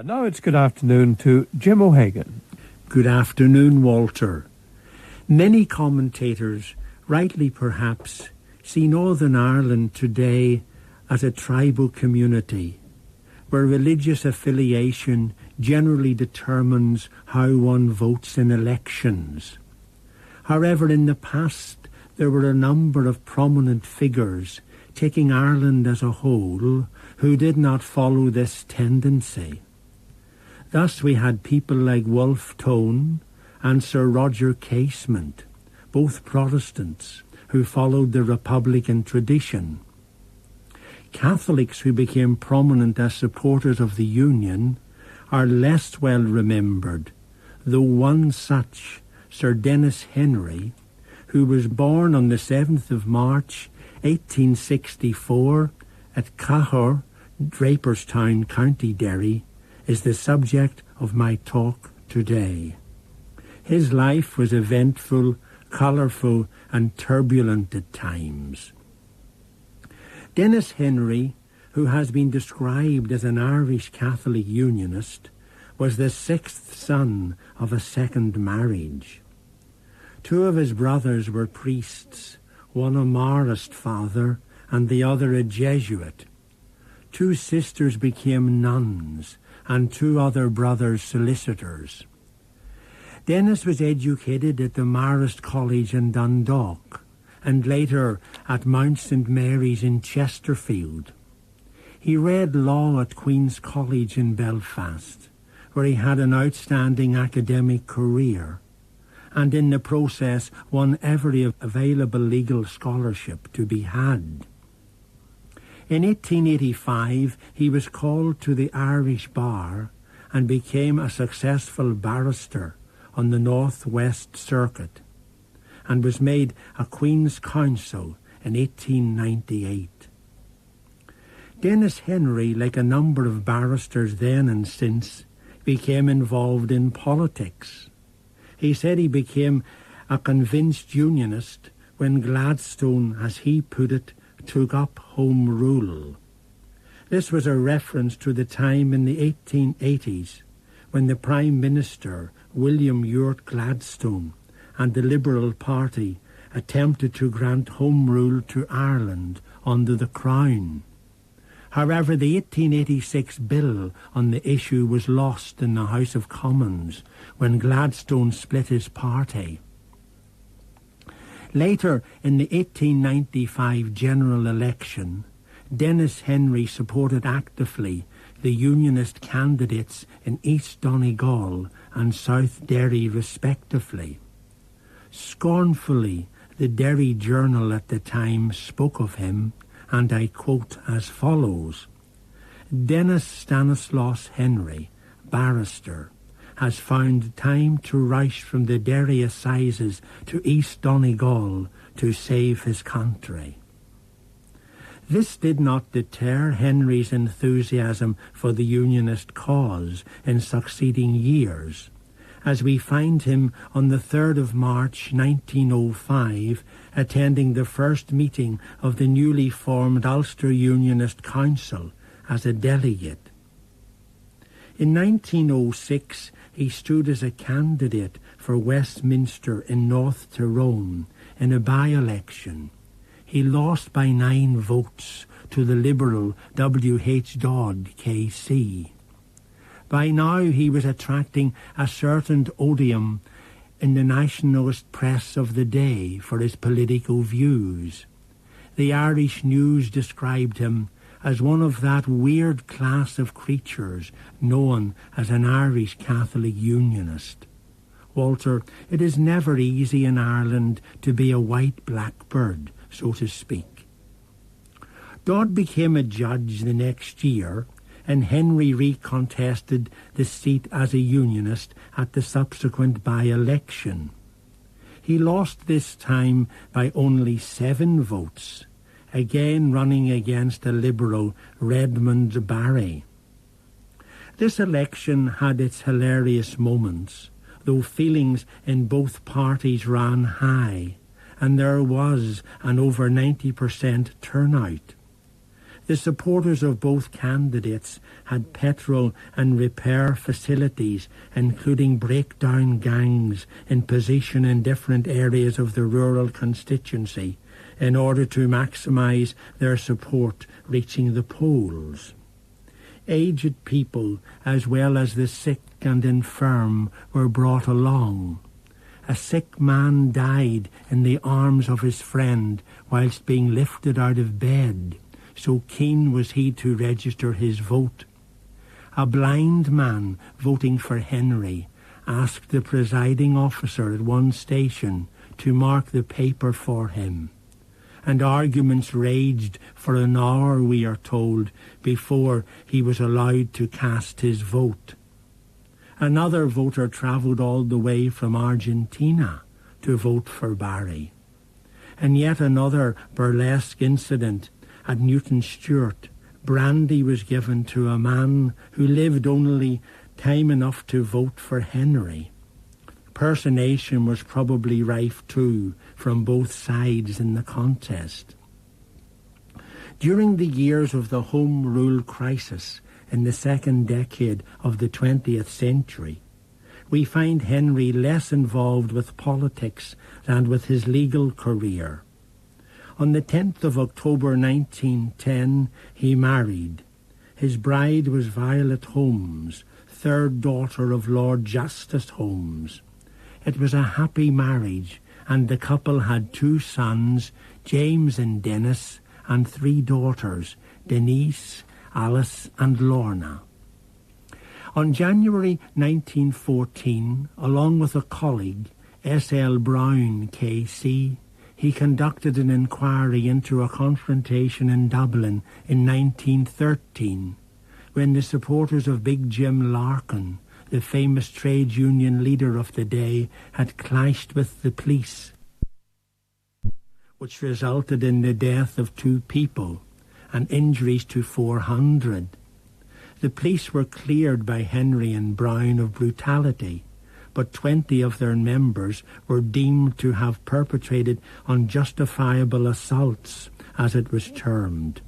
And now it's good afternoon to Jim O'Hagan. Good afternoon, Walter. Many commentators, rightly perhaps, see Northern Ireland today as a tribal community, where religious affiliation generally determines how one votes in elections. However, in the past, there were a number of prominent figures, taking Ireland as a whole, who did not follow this tendency. Thus we had people like Wolfe Tone and Sir Roger Casement, both Protestants, who followed the Republican tradition. Catholics who became prominent as supporters of the Union are less well remembered, though one such, Sir Denis Henry, who was born on the 7th of March 1864 at Cahor, Draperstown, County Derry, is the subject of my talk today. His life was eventful, colourful and turbulent at times. Denis Henry, who has been described as an Irish Catholic Unionist, was the sixth son of a second marriage. Two of his brothers were priests, one a Marist father and the other a Jesuit. Two sisters became nuns, and two other brothers solicitors. Denis was educated at the Marist College in Dundalk, and later at Mount St Mary's in Chesterfield. He read law at Queen's College in Belfast, where he had an outstanding academic career, and in the process won every available legal scholarship to be had. In 1885, he was called to the Irish bar and became a successful barrister on the North West Circuit, and was made a Queen's Counsel in 1898. Denis Henry, like a number of barristers then and since, became involved in politics. He said he became a convinced Unionist when Gladstone, as he put it, took up Home Rule. This was a reference to the time in the 1880s when the Prime Minister, William Ewart Gladstone, and the Liberal Party attempted to grant Home Rule to Ireland under the Crown. However, the 1886 bill on the issue was lost in the House of Commons when Gladstone split his party. Later, in the 1895 general election, Denis Henry supported actively the Unionist candidates in East Donegal and South Derry respectively. Scornfully, the Derry Journal at the time spoke of him, and I quote as follows: "Denis Stanislaus Henry, barrister, has found time to rush from the Derry Assizes to East Donegal to save his country." This did not deter Henry's enthusiasm for the Unionist cause in succeeding years, as we find him on the 3rd of March 1905 attending the first meeting of the newly formed Ulster Unionist Council as a delegate. In 1906, he stood as a candidate for Westminster in North Tyrone in a by-election. He lost by 9 votes to the Liberal W.H. Dodd, KC. By now he was attracting a certain odium in the nationalist press of the day for his political views. The Irish News described him as one of that weird class of creatures known as an Irish Catholic Unionist. Walter, it is never easy in Ireland to be a white blackbird, so to speak. Dodd became a judge the next year, and Henry recontested the seat as a Unionist at the subsequent by-election. He lost this time by only 7 votes, again running against a Liberal, Redmond Barry. This election had its hilarious moments, though feelings in both parties ran high, and there was an over 90% turnout. The supporters of both candidates had petrol and repair facilities, including breakdown gangs in position in different areas of the rural constituency, in order to maximise their support reaching the polls. Aged people, as well as the sick and infirm, were brought along. A sick man died in the arms of his friend whilst being lifted out of bed, so keen was he to register his vote. A blind man voting for Henry asked the presiding officer at one station to mark the paper for him, and arguments raged for an hour, we are told, before he was allowed to cast his vote. Another voter travelled all the way from Argentina to vote for Barry. And yet another burlesque incident at Newton Stewart. Brandy was given to a man who lived only time enough to vote for Henry. Personation was probably rife too from both sides in the contest. During the years of the Home Rule crisis in the second decade of the 20th century, we find Henry less involved with politics than with his legal career. On the 10th of October 1910, he married. His bride was Violet Holmes, third daughter of Lord Justice Holmes. It was a happy marriage, and the couple had 2 sons, James and Denis, and 3 daughters, Denise, Alice, and Lorna. On January 1914, along with a colleague, S.L. Brown, K.C., he conducted an inquiry into a confrontation in Dublin in 1913, when the supporters of Big Jim Larkin, the famous trade union leader of the day, had clashed with the police, which resulted in the death of 2 people and injuries to 400. The police were cleared by Henry and Brown of brutality, but 20 of their members were deemed to have perpetrated unjustifiable assaults, as it was termed.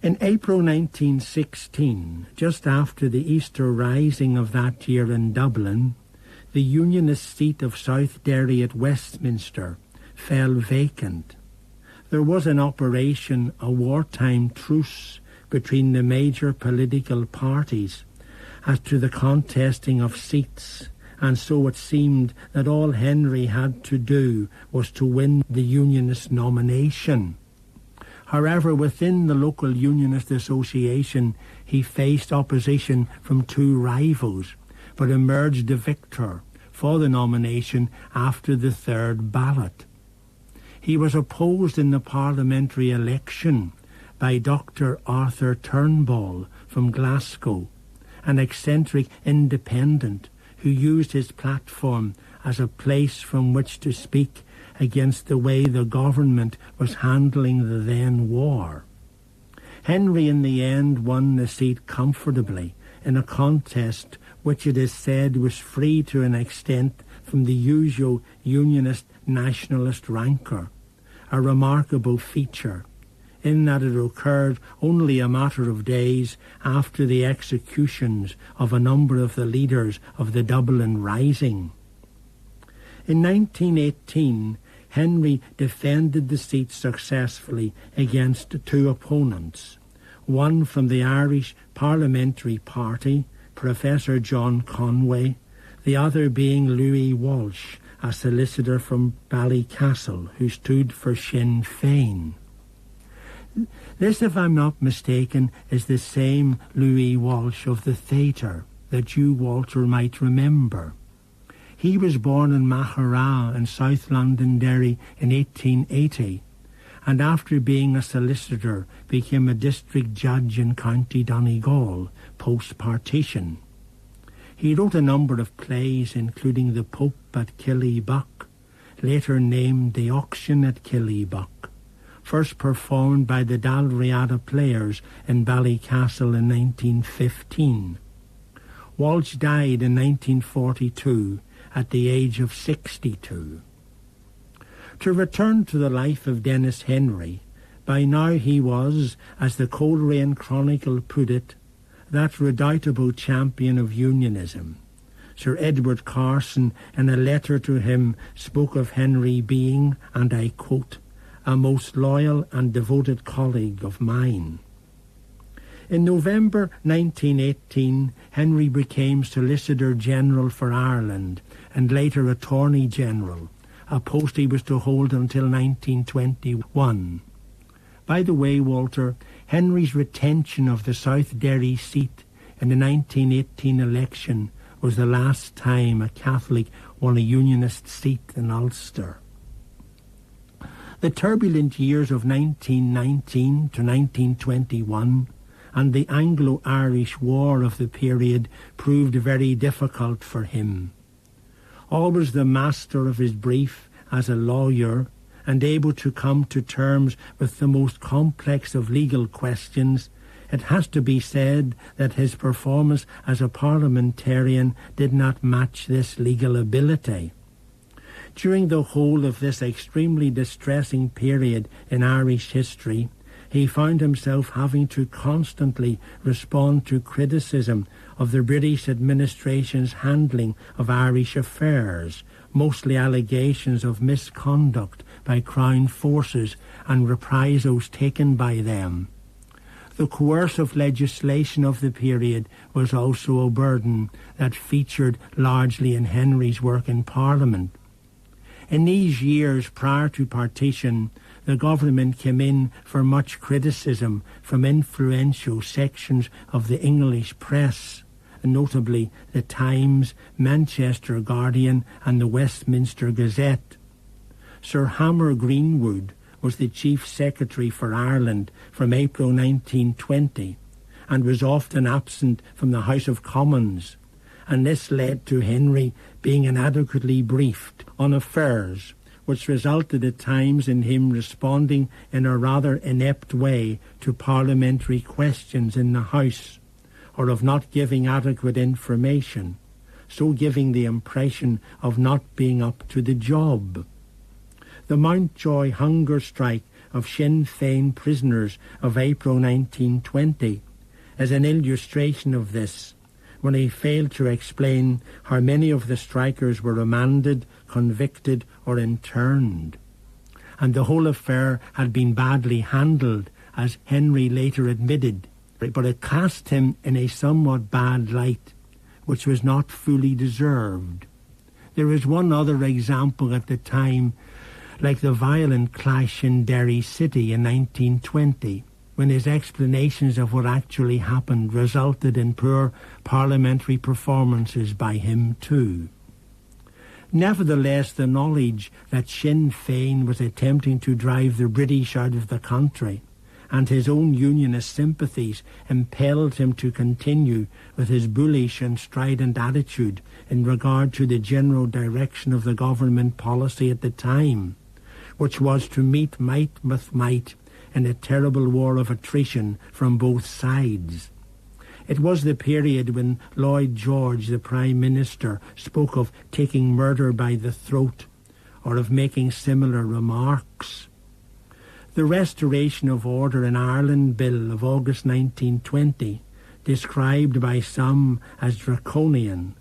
In April 1916, just after the Easter Rising of that year in Dublin, the Unionist seat of South Derry at Westminster fell vacant. There was in operation a wartime truce between the major political parties as to the contesting of seats, and so it seemed that all Henry had to do was to win the Unionist nomination. However, within the local Unionist association, he faced opposition from 2 rivals, but emerged a victor for the nomination after the 3rd ballot. He was opposed in the parliamentary election by Dr. Arthur Turnbull from Glasgow, an eccentric independent who used his platform as a place from which to speak against the way the government was handling the then war. Henry in the end won the seat comfortably in a contest which it is said was free to an extent from the usual Unionist nationalist rancour, a remarkable feature, in that it occurred only a matter of days after the executions of a number of the leaders of the Dublin Rising. In 1918, Henry defended the seat successfully against 2 opponents, one from the Irish Parliamentary Party, Professor John Conway, the other being Louis Walsh, a solicitor from Ballycastle, who stood for Sinn Féin. This, if I'm not mistaken, is the same Louis Walsh of the theatre that you, Walter, might remember. He was born in Maghera in South Londonderry in 1880, and after being a solicitor became a district judge in County Donegal post-partition. He wrote a number of plays, including The Pope at Killybuck, later named The Auction at Killybuck, first performed by the Dalriada Players in Ballycastle in 1915. Walsh died in 1942 at the age of 62. To return to the life of Denis Henry, By now he was, as the Coleraine Chronicle put it, that redoubtable champion of unionism. Sir Edward Carson, in a letter to him, spoke of Henry being, and I quote, a most loyal and devoted colleague of mine. In November 1918, Henry became Solicitor General for Ireland and later Attorney General, a post he was to hold until 1921. By the way, Walter, Henry's retention of the South Derry seat in the 1918 election was the last time a Catholic won a Unionist seat in Ulster. The turbulent years of 1919 to 1921 and the Anglo-Irish War of the period proved very difficult for him. Always the master of his brief as a lawyer and able to come to terms with the most complex of legal questions, it has to be said that his performance as a parliamentarian did not match this legal ability. During the whole of this extremely distressing period in Irish history, he found himself having to constantly respond to criticism of the British administration's handling of Irish affairs, mostly allegations of misconduct by Crown forces and reprisals taken by them. The coercive legislation of the period was also a burden that featured largely in Henry's work in Parliament. In these years prior to partition, the government came in for much criticism from influential sections of the English press, notably the Times, Manchester Guardian and the Westminster Gazette. Sir Hammer Greenwood was the Chief Secretary for Ireland from April 1920 and was often absent from the House of Commons, and this led to Henry being inadequately briefed on affairs, which resulted at times in him responding in a rather inept way to parliamentary questions in the House, or of not giving adequate information, so giving the impression of not being up to the job. The Mountjoy hunger strike of Sinn Féin prisoners of April 1920 is an illustration of this, when he failed to explain how many of the strikers were remanded, convicted or interned. And the whole affair had been badly handled, as Henry later admitted, but it cast him in a somewhat bad light, which was not fully deserved. There is one other example at the time, like the violent clash in Derry City in 1920, when his explanations of what actually happened resulted in poor parliamentary performances by him too. Nevertheless, the knowledge that Sinn Féin was attempting to drive the British out of the country and his own unionist sympathies impelled him to continue with his bullish and strident attitude in regard to the general direction of the government policy at the time, which was to meet might with might in a terrible war of attrition from both sides. It was the period when Lloyd George, the Prime Minister, spoke of taking murder by the throat, or of making similar remarks. The Restoration of Order in Ireland Bill of August 1920, described by some as draconian,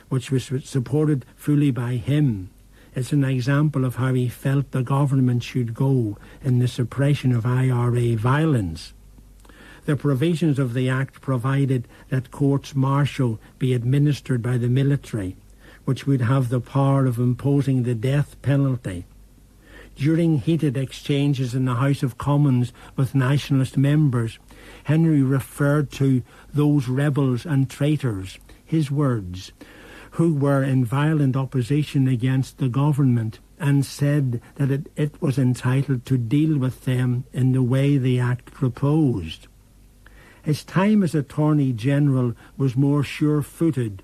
which was supported fully by him, is an example of how he felt the government should go in the suppression of IRA violence. The provisions of the Act provided that courts-martial be administered by the military, which would have the power of imposing the death penalty. During heated exchanges in the House of Commons with nationalist members, Henry referred to those rebels and traitors, his words, who were in violent opposition against the government, and said that it was entitled to deal with them in the way the Act proposed. His time as Attorney General was more sure-footed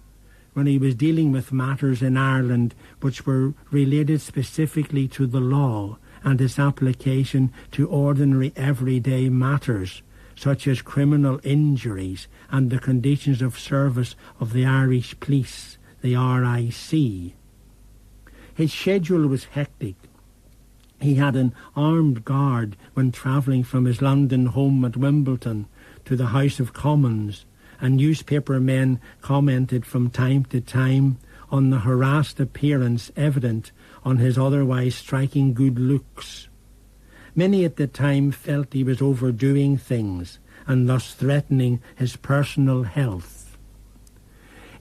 when he was dealing with matters in Ireland which were related specifically to the law and its application to ordinary everyday matters, such as criminal injuries and the conditions of service of the Irish police, the RIC. His schedule was hectic, He had an armed guard when travelling from his London home at Wimbledon to the House of Commons, and newspaper men commented from time to time on the harassed appearance evident on his otherwise striking good looks. Many at the time felt he was overdoing things and thus threatening his personal health.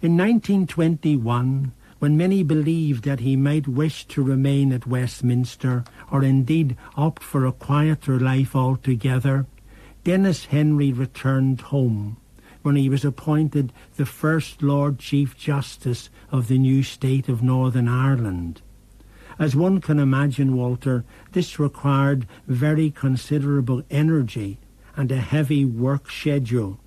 In 1921, when many believed that he might wish to remain at Westminster or indeed opt for a quieter life altogether, Denis Henry returned home when he was appointed the first Lord Chief Justice of the new state of Northern Ireland. As one can imagine, Walter, this required very considerable energy and a heavy work schedule,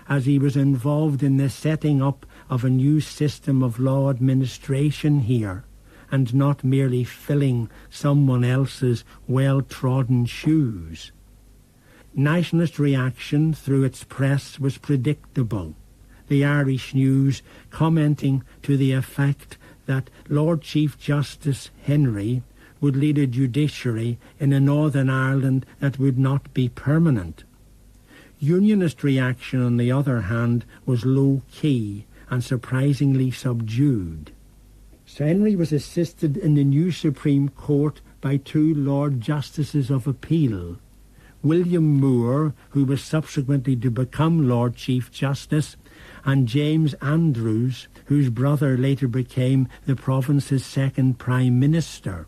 as he was involved in the setting up of a new system of law administration here, and not merely filling someone else's well-trodden shoes. Nationalist reaction through its press was predictable, the Irish News commenting to the effect that Lord Chief Justice Henry would lead a judiciary in a Northern Ireland that would not be permanent. Unionist reaction, on the other hand, was low-key and surprisingly subdued. Sir Henry was assisted in the new Supreme Court by two Lord Justices of Appeal, William Moore, who was subsequently to become Lord Chief Justice, and James Andrews, whose brother later became the province's second Prime Minister.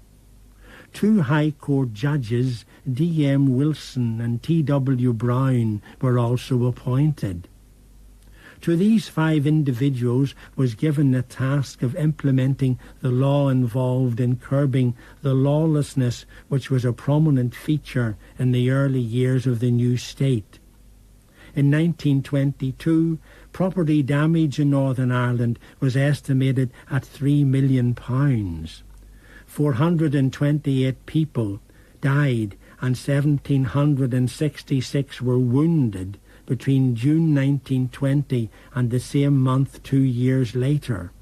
Two High Court judges, D.M. Wilson and T.W. Brown, were also appointed. To these 5 individuals was given the task of implementing the law involved in curbing the lawlessness which was a prominent feature in the early years of the new state. In 1922, property damage in Northern Ireland was estimated at £3 million. 428 people died and 1,766 were wounded between June 1920 and the same month 2 years later.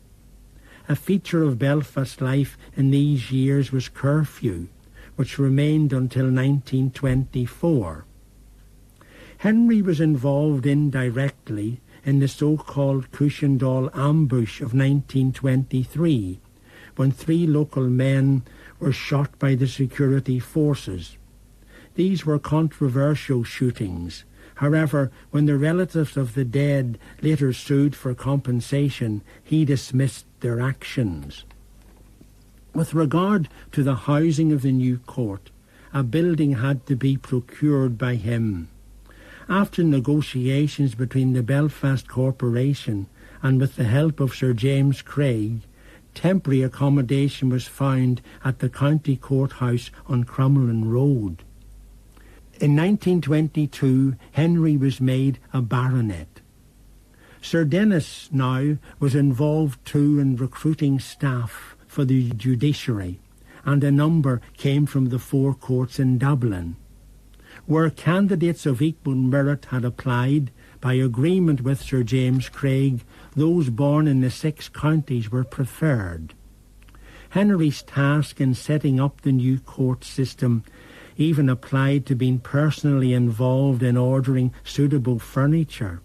A feature of Belfast life in these years was curfew, which remained until 1924. Henry was involved indirectly in the so-called Cushendall ambush of 1923, when 3 local men were shot by the security forces. These were controversial shootings. However, when the relatives of the dead later sued for compensation, he dismissed their actions. With regard to the housing of the new court, a building had to be procured by him. After negotiations between the Belfast Corporation and with the help of Sir James Craig, temporary accommodation was found at the County Courthouse on Crumlin Road. In 1922, Henry was made a baronet. Sir Denis now was involved too in recruiting staff for the judiciary, and a number came from the 4 courts in Dublin. Where candidates of equal merit had applied, by agreement with Sir James Craig, those born in the 6 counties were preferred. Henry's task in setting up the new court system even applied to being personally involved in ordering suitable furniture.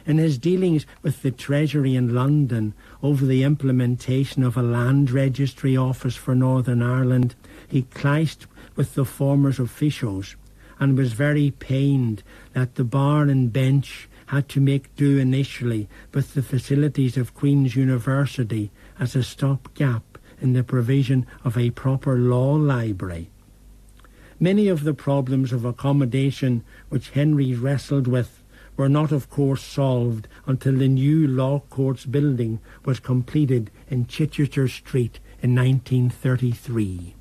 In his dealings with the Treasury in London over the implementation of a land registry office for Northern Ireland, he clashed with the former's officials and was very pained that the bar and bench had to make do initially with the facilities of Queen's University as a stopgap in the provision of a proper law library. Many of the problems of accommodation which Henry wrestled with were not, of course, solved until the new Law Courts building was completed in Chichester Street in 1933.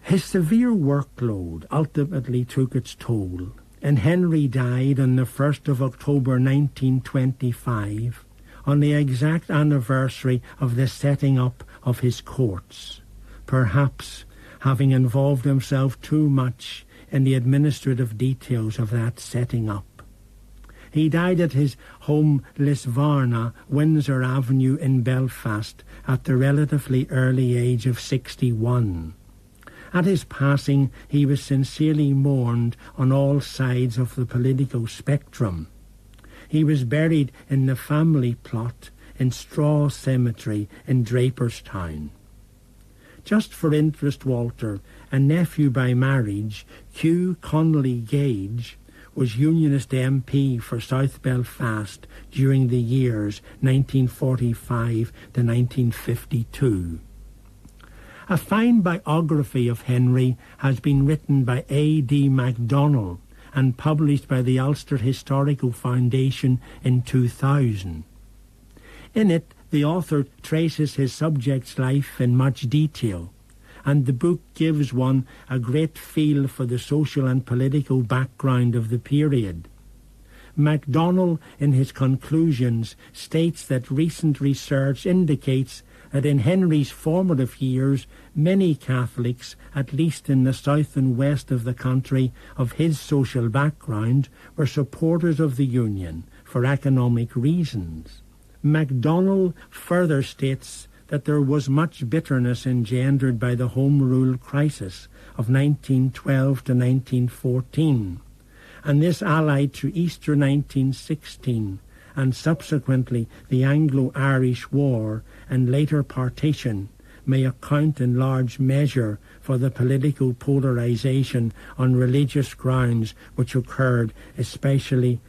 His severe workload ultimately took its toll, and Henry died on the 1st of October 1925, on the exact anniversary of the setting up of his courts, perhaps having involved himself too much in the administrative details of that setting up. He died at his home Lisvarna, Windsor Avenue in Belfast, at the relatively early age of 61. At his passing, he was sincerely mourned on all sides of the political spectrum. He was buried in the family plot in Straw Cemetery in Draperstown. Just for interest, Walter, a nephew by marriage, Hugh Connolly Gage, was Unionist MP for South Belfast during the years 1945 to 1952. A fine biography of Henry has been written by A.D. MacDonald and published by the Ulster Historical Foundation in 2000. In it, the author traces his subject's life in much detail, and the book gives one a great feel for the social and political background of the period. MacDonald, in his conclusions, states that recent research indicates that in Henry's formative years, many Catholics, at least in the south and west of the country, of his social background, were supporters of the Union for economic reasons. MacDonald further states that there was much bitterness engendered by the Home Rule crisis of 1912 to 1914, and this allied to Easter 1916 and subsequently the Anglo-Irish War and later partition may account in large measure for the political polarisation on religious grounds which occurred especially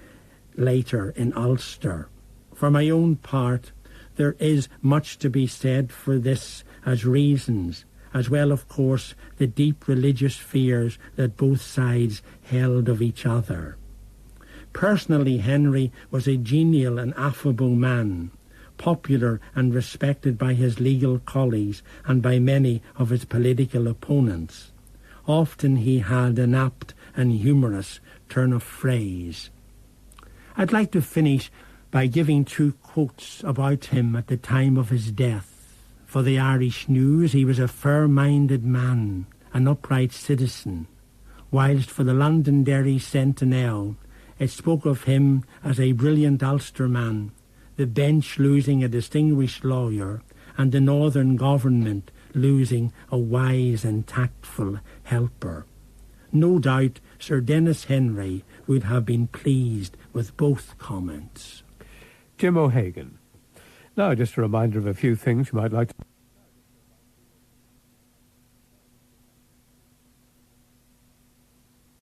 later in Ulster. For my own part, there is much to be said for this as reasons, as well, of course, the deep religious fears that both sides held of each other. Personally, Henry was a genial and affable man, popular and respected by his legal colleagues and by many of his political opponents. Often he had an apt and humorous turn of phrase. I'd like to finish by giving two quotes about him at the time of his death. For the Irish News, he was a fair-minded man, an upright citizen, whilst for the Londonderry Sentinel, it spoke of him as a brilliant Ulsterman, the bench losing a distinguished lawyer, and the Northern Government losing a wise and tactful helper. No doubt Sir Denis Henry would have been pleased with both comments. Jim O'Hagan. Now, just a reminder of a few things you might like to